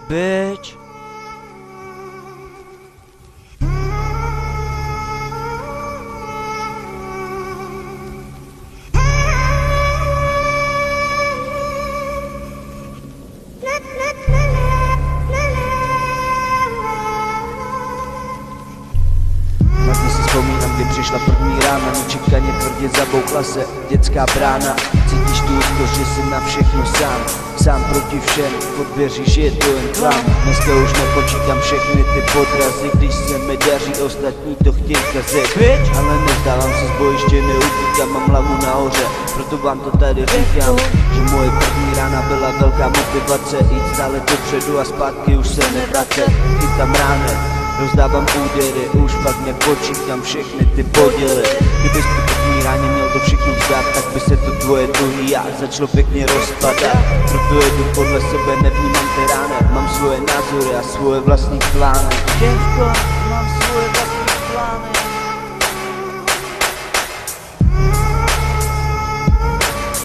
bitch. Vlastně si vzpomínám, kdy přišla první rána, nečekaně tvrdě zaboukla se dětská brána. Cítíš tu úzkost, že jsi na všechno sám proti všem, pod dveří, že je to jen klam. Dneska už nepočítám všechny ty podrazy, když se mi daří, ostatní to chtějí kazet. Ale nezdávám se z bojiště, neutíkám, mám hlavu nahoře, proto vám to tady říkám, že moje první rána byla velká motivace, jít stále dopředu a zpátky už se nevracet. Chytám rány, rozdávám údery, už pak nepočítám všechny ty poděly. Kdybys po první ráně měl to všechno vzdát, tak by se to tvoje druhý já začalo pěkně rozpadat. Proto jedu podle sebe, nevnímám ty rány, mám svoje názory a svoje vlastní plány. Těžko mám